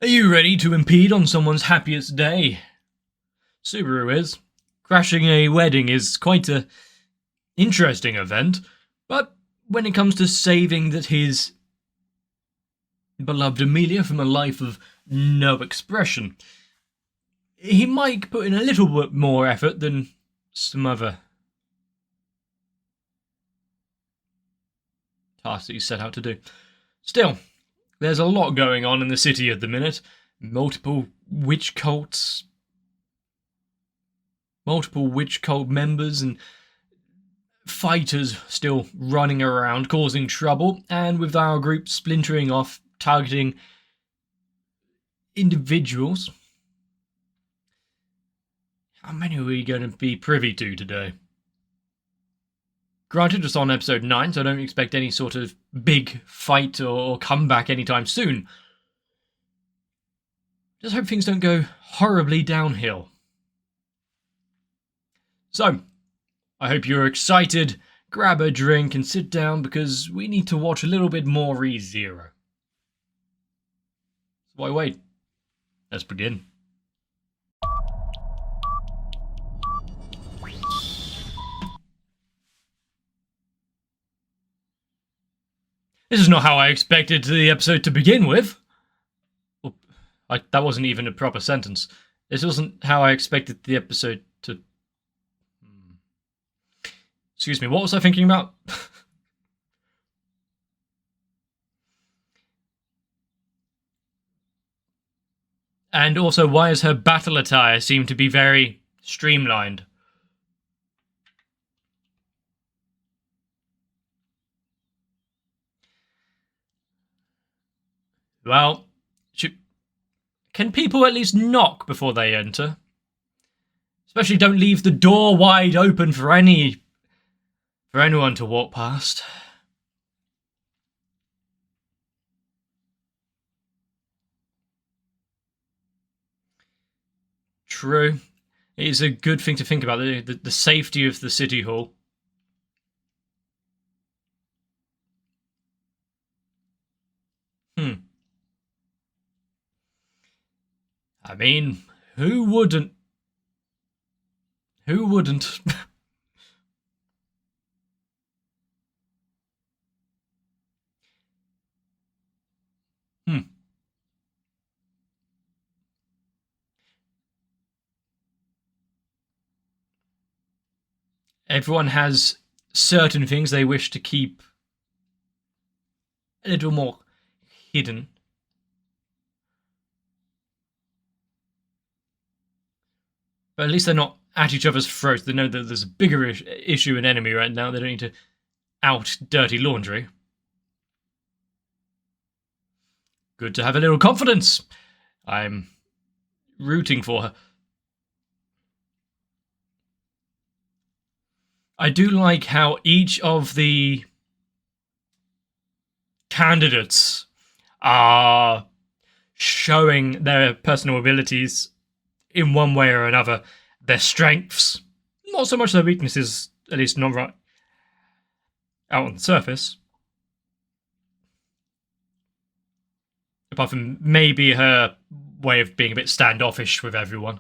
you ready to impede on someone's happiest day? Subaru is. Crashing a wedding is quite an interesting event, but when it comes to saving his beloved Amelia from a life of no expression, he might put in a little bit more effort than some other tasks that he set out to do. Still, there's a lot going on in the city at the minute. Multiple witch cult members and fighters still running around causing trouble, and with our group splintering off, targeting individuals. How many are we going to be privy to today? Granted, it's on episode 9, so I don't expect any sort of big fight or comeback anytime soon. Just hope things don't go horribly downhill. So, I hope you're excited. Grab a drink and sit down because we need to watch a little bit more Re:Zero. Why wait? Let's begin. This is not how I expected the episode to begin with. That wasn't even a proper sentence. This wasn't how I expected the episode to... Excuse me, what was I thinking about? And also, why does her battle attire seem to be very streamlined? Well, can people at least knock before they enter? Especially don't leave the door wide open for anyone to walk past. True. It is a good thing to think about, the safety of the city hall. I mean, who wouldn't? Who wouldn't? Everyone has certain things they wish to keep a little more hidden. But at least they're not at each other's throats. They know that there's a bigger issue and enemy right now. They don't need to out dirty laundry. Good to have a little confidence. I'm rooting for her. I do like how each of the candidates are showing their personal abilities in one way or another. Their strengths, not so much their weaknesses, at least not right out on the surface. Apart from maybe her way of being a bit standoffish with everyone.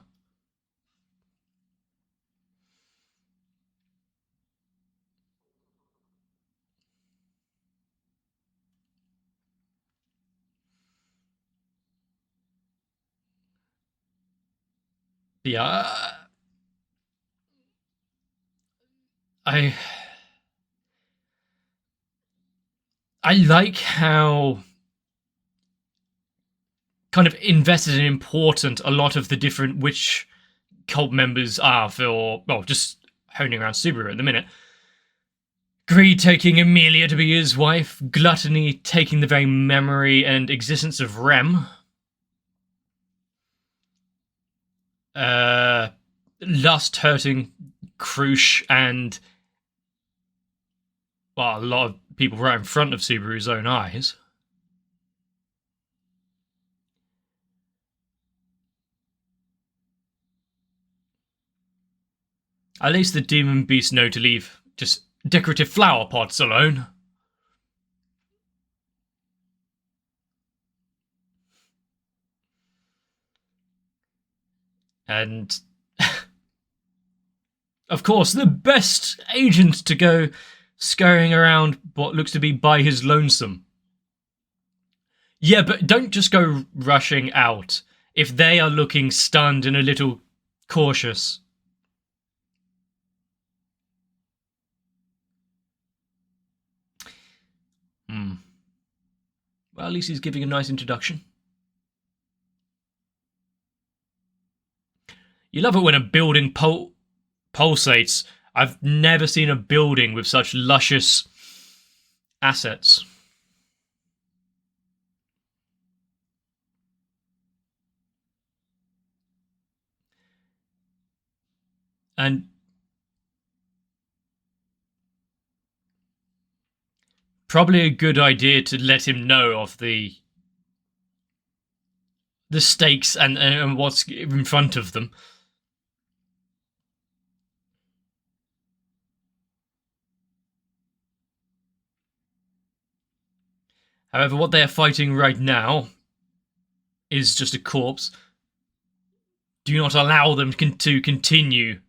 Yeah, I like how kind of invested and important a lot of the different witch cult members are for, well, just honing around Subaru at the minute. Greed taking Amelia to be his wife, Gluttony taking the very memory and existence of Rem. Lust hurting Krush and, well, a lot of people right in front of Subaru's own eyes. At least the demon beasts know to leave just decorative flower pots alone. And, of course, the best agent to go scurrying around what looks to be by his lonesome. Yeah, but don't just go rushing out if they are looking stunned and a little cautious. Well, at least he's giving a nice introduction. You love it when a building pulsates. I've never seen a building with such luscious assets. And probably a good idea to let him know of the stakes and what's in front of them. However, what they are fighting right now is just a corpse. Do not allow them to continue.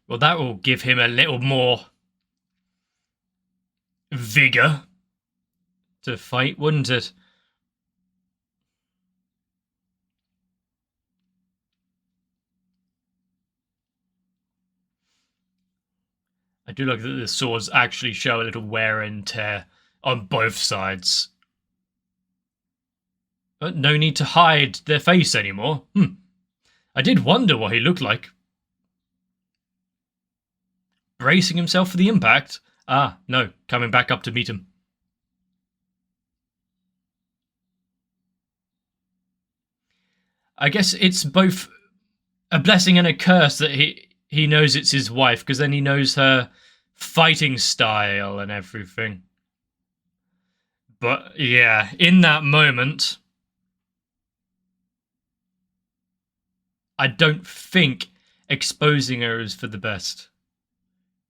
Well, that will give him a little more vigor to fight, wouldn't it? I do like that the swords actually show a little wear and tear on both sides. But no need to hide their face anymore. I did wonder what he looked like. Bracing himself for the impact? Ah, no, coming back up to meet him. I guess it's both a blessing and a curse that he knows it's his wife, because then he knows her fighting style and everything. But yeah, in that moment, I don't think exposing her is for the best.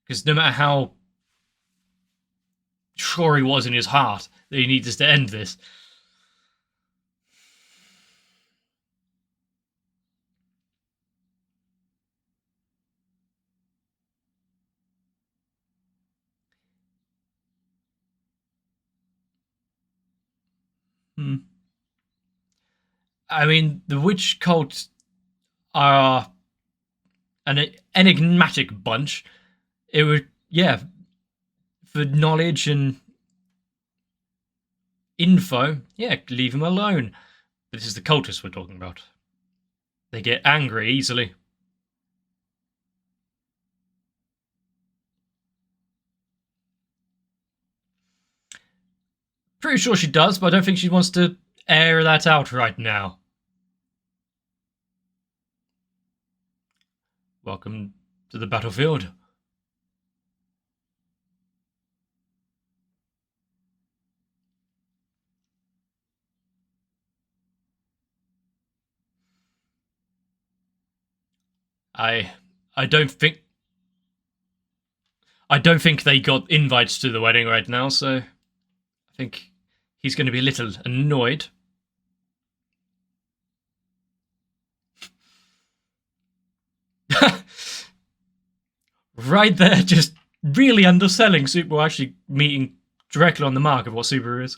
Because no matter how sure he was in his heart that he needs to end this, I mean, the witch cult are an enigmatic bunch. It would, yeah, for knowledge and info, yeah, leave them alone. But this is the cultists we're talking about. They get angry easily. Pretty sure she does, but I don't think she wants to air that out right now. Welcome to the battlefield. I don't think they got invites to the wedding right now, so I think he's going to be a little annoyed. Right there, just really underselling Subaru, actually meeting directly on the mark of what Subaru is.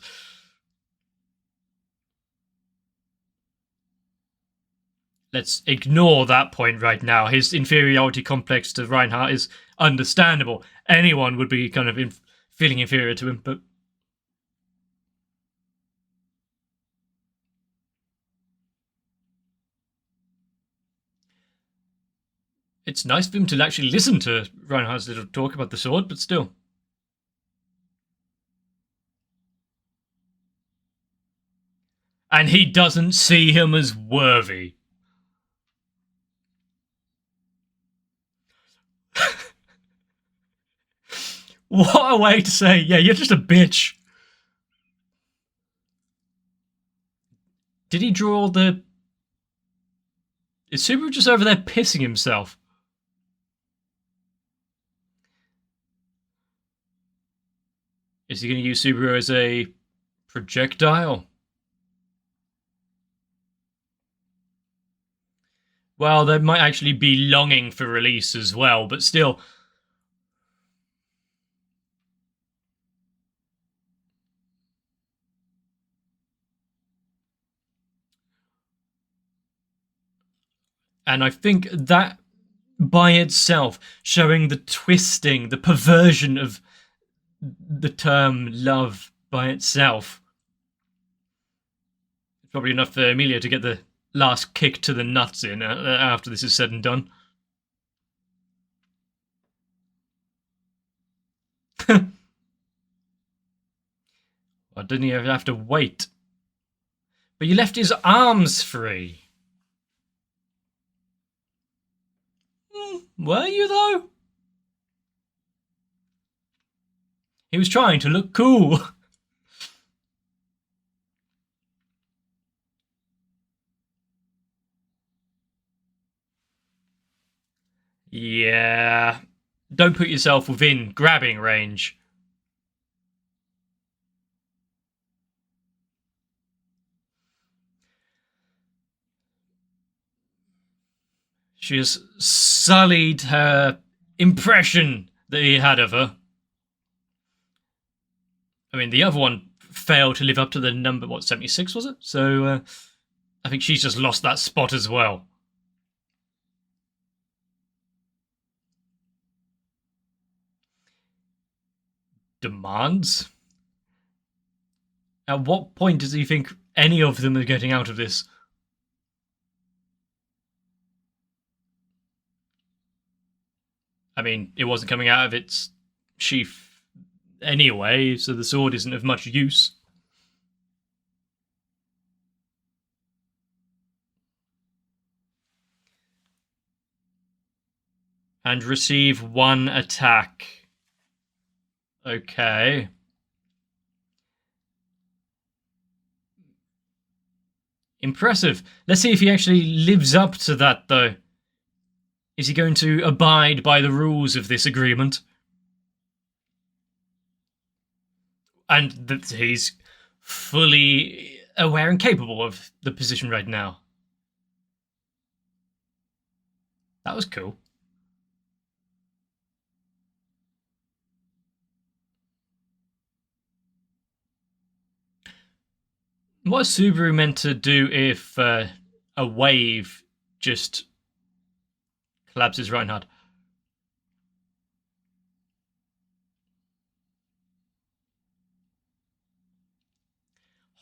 Let's ignore that point right now. His inferiority complex to Reinhardt is understandable. Anyone would be kind of feeling inferior to him, but it's nice for him to actually listen to Reinhardt's little talk about the sword, but still. And he doesn't see him as worthy. What a way to say, yeah, you're just a bitch. Did he draw the... Is Subaru just over there pissing himself? Is he going to use Subaru as a projectile? Well, they might actually be longing for release as well, but still. And I think that by itself, showing the twisting, the perversion of the term love by itself, it's probably enough for Emilia to get the last kick to the nuts in after this is said and done. Well, didn't he have to wait? But you left his arms free. Were you, though? He was trying to look cool. Yeah. Don't put yourself within grabbing range. She has sullied her impression that he had of her. I mean, the other one failed to live up to the number, what, 76 was it? So I think she's just lost that spot as well. Demands? At what point does he think any of them are getting out of this? I mean, it wasn't coming out of its sheath anyway, so the sword isn't of much use. And receive 1 attack. Okay. Impressive. Let's see if he actually lives up to that, though. Is he going to abide by the rules of this agreement? And that he's fully aware and capable of the position right now. That was cool. What is Subaru meant to do if a wave just collapses Reinhard?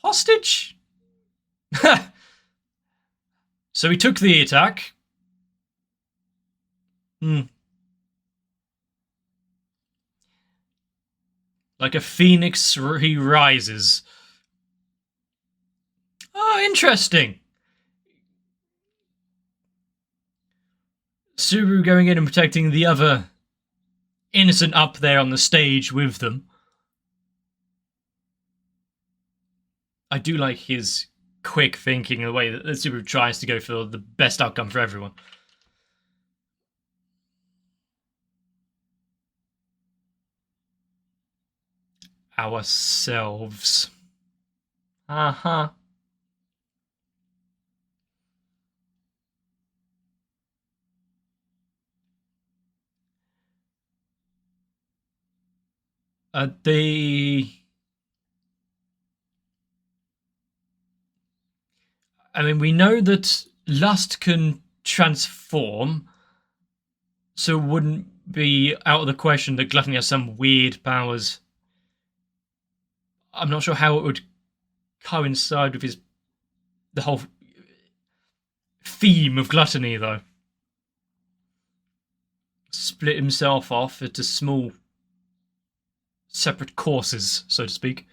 Hostage? So he took the attack. Like a phoenix, he rises. Oh, interesting. Subaru going in and protecting the other innocent up there on the stage with them. I do like his quick thinking, the way that Subaru tries to go for the best outcome for everyone. Ourselves. Uh-huh. I mean, we know that lust can transform, so it wouldn't be out of the question that gluttony has some weird powers. I'm not sure how it would coincide with the whole theme of gluttony, though. Split himself off into small, separate courses, so to speak.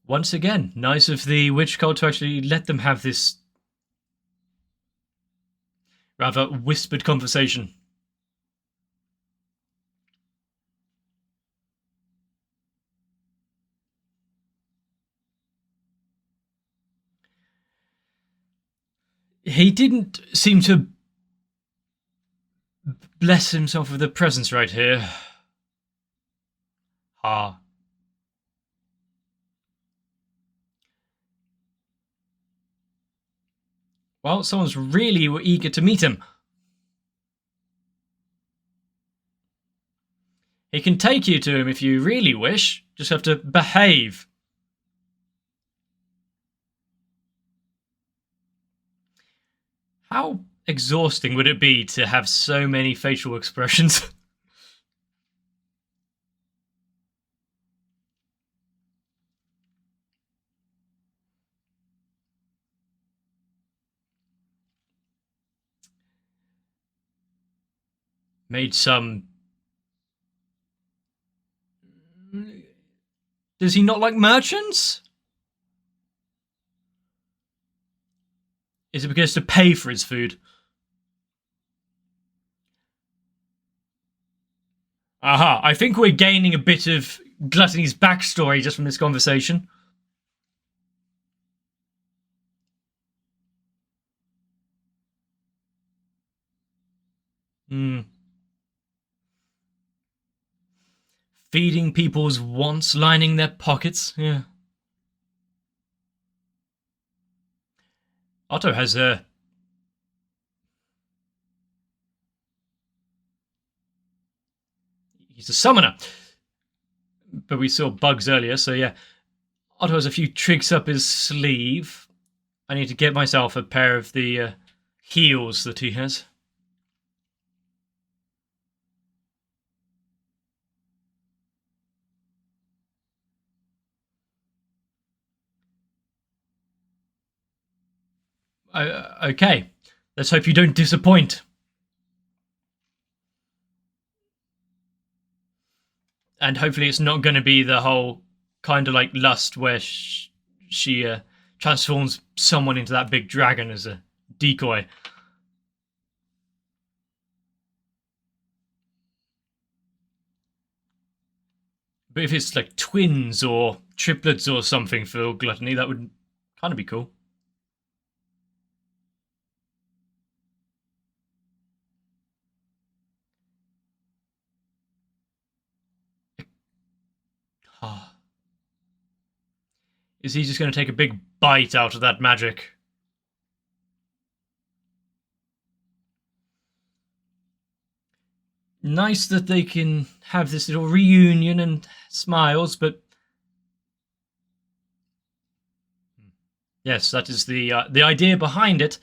Once again, nice of the witch cult to actually let them have this rather whispered conversation. He didn't seem to bless himself with a presence right here. Ah. Well, someone's really eager to meet him. He can take you to him if you really wish. Just have to behave. How exhausting would it be to have so many facial expressions? Made some... Does he not like merchants? Is it because to pay for his food? Aha, I think we're gaining a bit of Gluttony's backstory just from this conversation. Hmm. Feeding people's wants, lining their pockets. Yeah. Otto has a... He's a summoner. But we saw bugs earlier, so yeah. Otto has a few tricks up his sleeve. I need to get myself a pair of the heels that he has. Okay, let's hope you don't disappoint. And hopefully it's not going to be the whole kind of like Lust where she transforms someone into that big dragon as a decoy. But if it's like twins or triplets or something for Gluttony, that would kind of be cool. Is he just going to take a big bite out of that magic? Nice that they can have this little reunion and smiles, but yes, that is the idea behind it.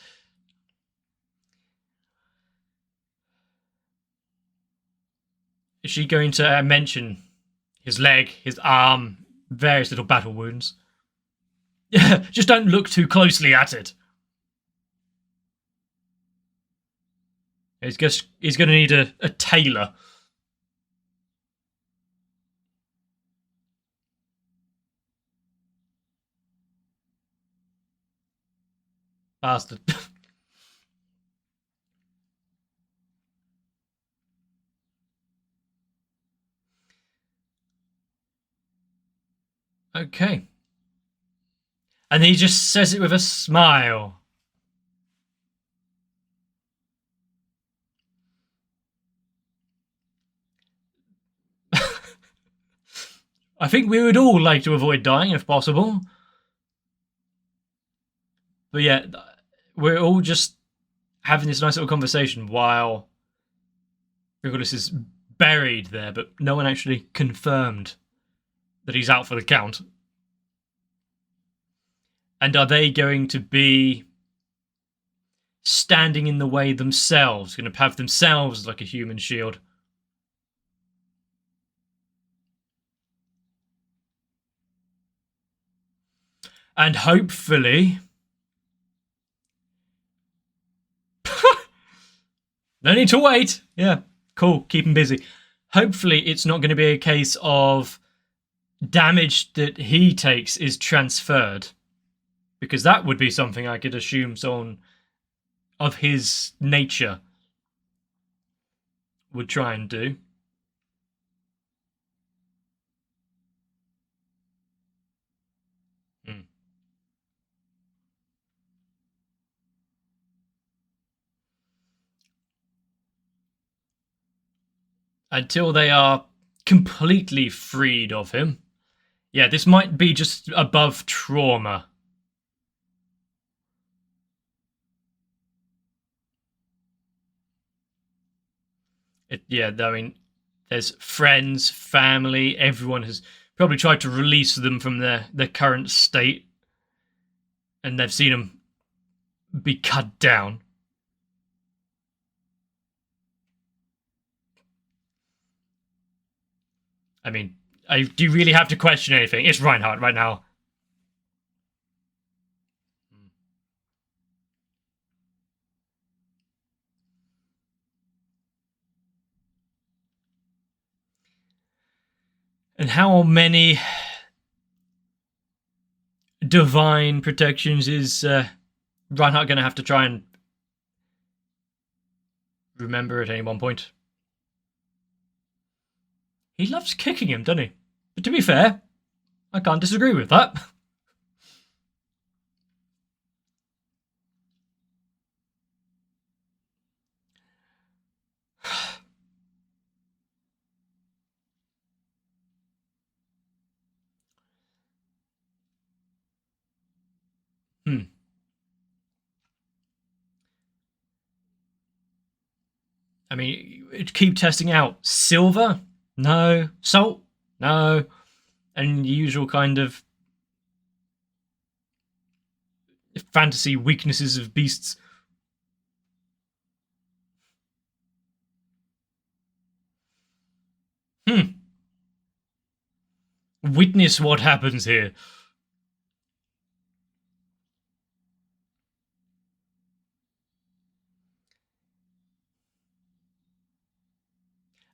Is she going to mention his leg, his arm, various little battle wounds? Just don't look too closely at it. He's going to need a tailor. Bastard. Okay. And he just says it with a smile. I think we would all like to avoid dying if possible. But yeah, we're all just having this nice little conversation while Regulus is buried there, but no one actually confirmed that he's out for the count. And are they going to be standing in the way themselves, going to have themselves like a human shield? And hopefully... No need to wait. Yeah, cool. Keep him busy. Hopefully it's not going to be a case of damage that he takes is transferred. Because that would be something I could assume someone of his nature would try and do. Until they are completely freed of him. Yeah, this might be just above trauma. Yeah, I mean, there's friends, family, everyone has probably tried to release them from their current state, and they've seen them be cut down. I mean, do you really have to question anything? It's Reinhardt right now. And how many divine protections is Reinhardt going to have to try and remember at any one point? He loves kicking him, doesn't he? But to be fair, I can't disagree with that. I mean, keep testing out. Silver? No. Salt? No. And the usual kind of fantasy weaknesses of beasts. Witness what happens here.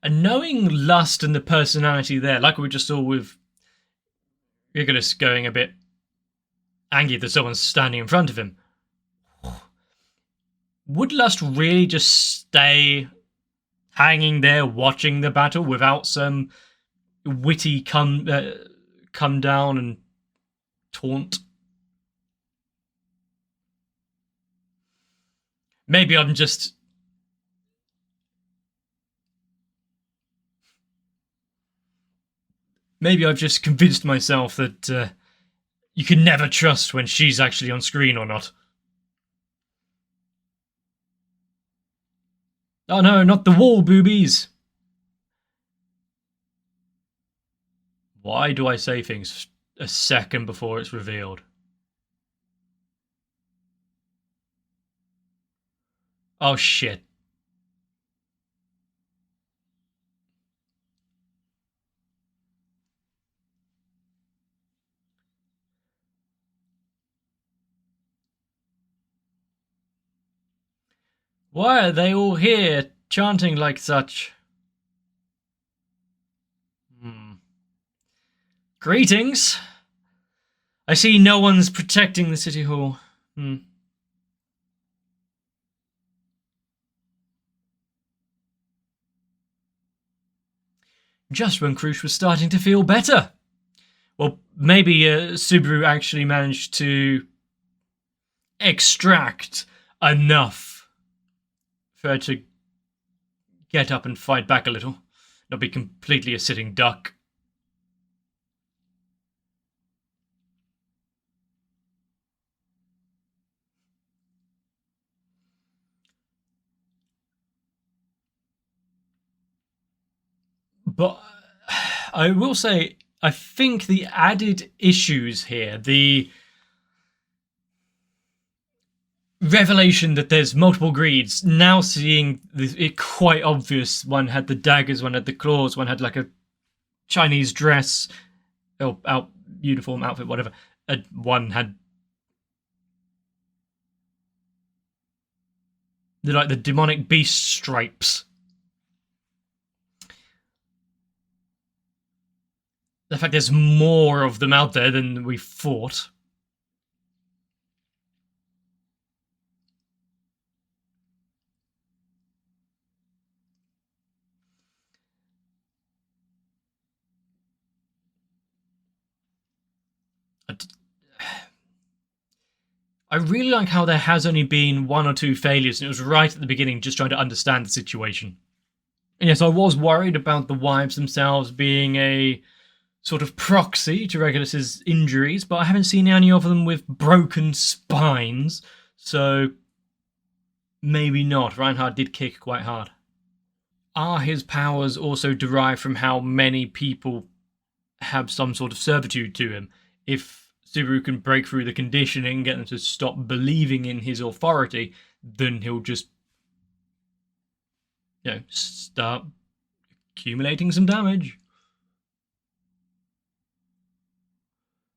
And knowing lust and the personality there, like we just saw with Regulus going a bit angry that someone's standing in front of him, would lust really just stay hanging there watching the battle without some witty come down and taunt? Maybe I've just convinced myself that you can never trust when she's actually on screen or not. Oh no, not the wall boobies! Why do I say things a second before it's revealed? Oh shit. Why are they all here chanting like such? Greetings. I see no one's protecting the city hall. Just when Krush was starting to feel better. Well, maybe Subaru actually managed to extract enough for her to get up and fight back a little, not be completely a sitting duck. But I will say, I think the added issues here, the revelation that there's multiple greeds, now seeing it quite obvious. One had the daggers, one had the claws, one had like a Chinese dress, or uniform outfit, whatever. One had the demonic beast stripes. The fact there's more of them out there than we thought. I really like how there has only been one or two failures, and it was right at the beginning, just trying to understand the situation. And yes, I was worried about the wives themselves being a sort of proxy to Regulus's injuries, but I haven't seen any of them with broken spines, so maybe not. Reinhardt did kick quite hard. are his powers also derived from how many people have some sort of servitude to him? If Subaru can break through the conditioning, get them to stop believing in his authority, then he'll just, start accumulating some damage.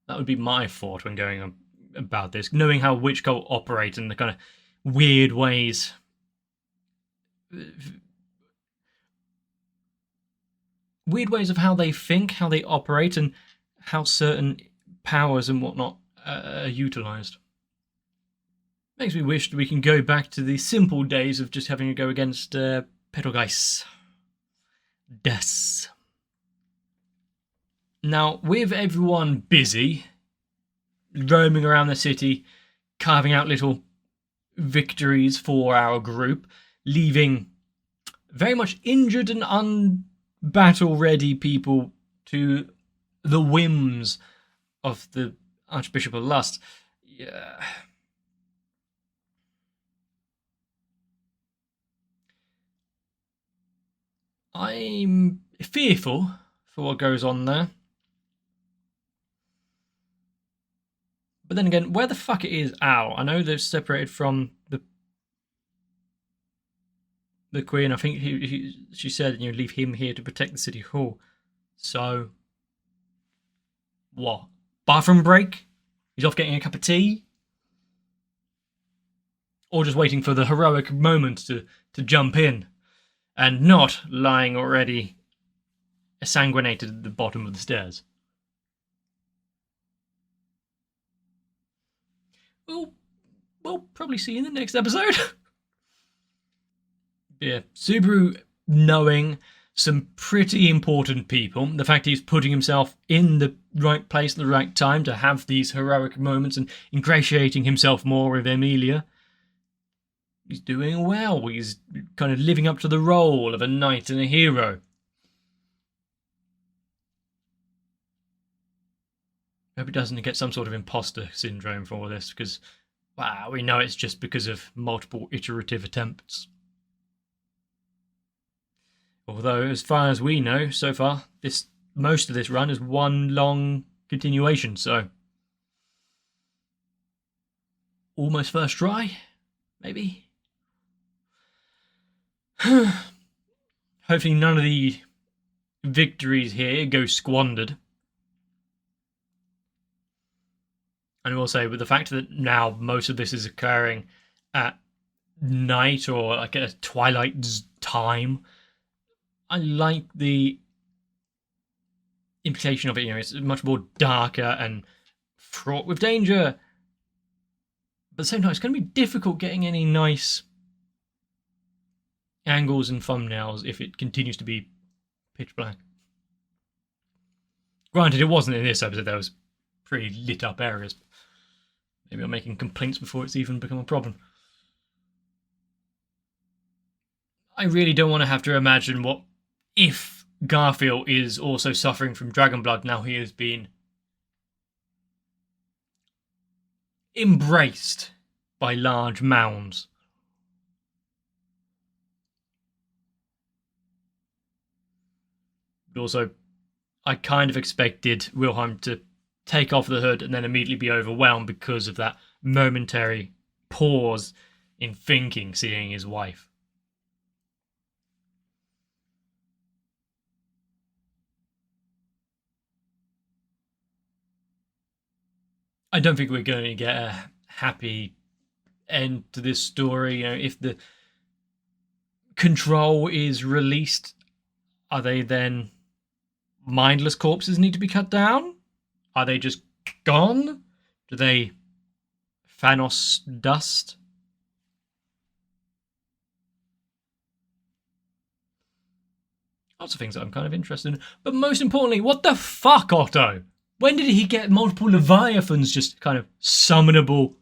That would be my thought when going about this, knowing how witch cult operate in the kind of weird ways. Weird ways of how they think, how they operate, and how certain powers and whatnot are utilised. Makes me wish that we can go back to the simple days of just having a go against Petelgeuse. Des. Now, with everyone busy, roaming around the city, carving out little victories for our group, leaving very much injured and unbattle-ready people to the whims of the Archbishop of Lust. Yeah. I'm fearful for what goes on there. But then again, where the fuck it is Al? I know they're separated from the Queen. I think she said, leave him here to protect the city hall. So, what? Bathroom break? He's off getting a cup of tea? Or just waiting for the heroic moment to jump in, and not lying already sanguinated at the bottom of the stairs? We'll probably see in the next episode. Yeah, Subaru knowing some pretty important people, the fact he's putting himself in the right place at the right time to have these heroic moments and ingratiating himself more with Emilia. He's doing well. He's kind of living up to the role of a knight and a hero. I hope he doesn't get some sort of imposter syndrome for all this, because, wow, we know it's just because of multiple iterative attempts. Although, as far as we know, so far, most of this run is one long continuation, so almost first try, maybe? Hopefully none of the victories here go squandered. And I will say, with the fact that now most of this is occurring at night or like at a twilight time, I like the implication of it. It's much more darker and fraught with danger. But at the same time, it's going to be difficult getting any nice angles and thumbnails if it continues to be pitch black. Granted, it wasn't in this episode. There was pretty lit up areas. Maybe I'm making complaints before it's even become a problem. I really don't want to have to imagine what if Garfield is also suffering from dragon blood now he has been embraced by large mounds. But also, I kind of expected Wilhelm to take off the hood and then immediately be overwhelmed because of that momentary pause in thinking, seeing his wife. I don't think we're going to get a happy end to this story. If the control is released, are they then mindless corpses need to be cut down? Are they just gone? Do they Thanos dust? Lots of things that I'm kind of interested in. But most importantly, what the fuck, Otto? When did he get multiple Leviathans just kind of summonable?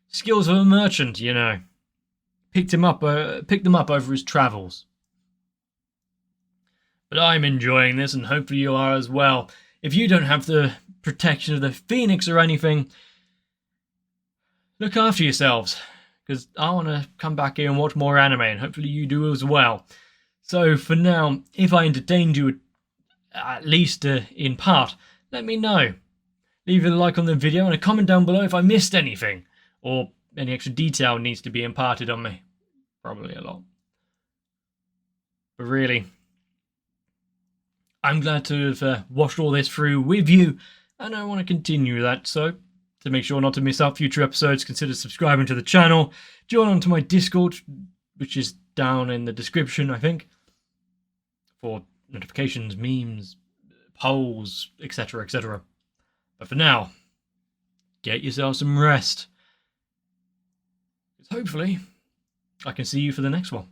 Skills of a merchant, Picked them up over his travels. But I'm enjoying this, and hopefully you are as well. If you don't have the protection of the Phoenix or anything, look after yourselves. because I want to come back here and watch more anime, and hopefully you do as well. So for now, if I entertained you at least in part, let me know. Leave a like on the video and a comment down below if I missed anything, or any extra detail needs to be imparted on me. Probably a lot. But really, I'm glad to have watched all this through with you, and I want to continue that. So to make sure not to miss out future episodes, consider subscribing to the channel. Join onto my Discord, which is down in the description, I think, for notifications, memes, polls, etc., etc. But for now, get yourself some rest. Hopefully, I can see you for the next one.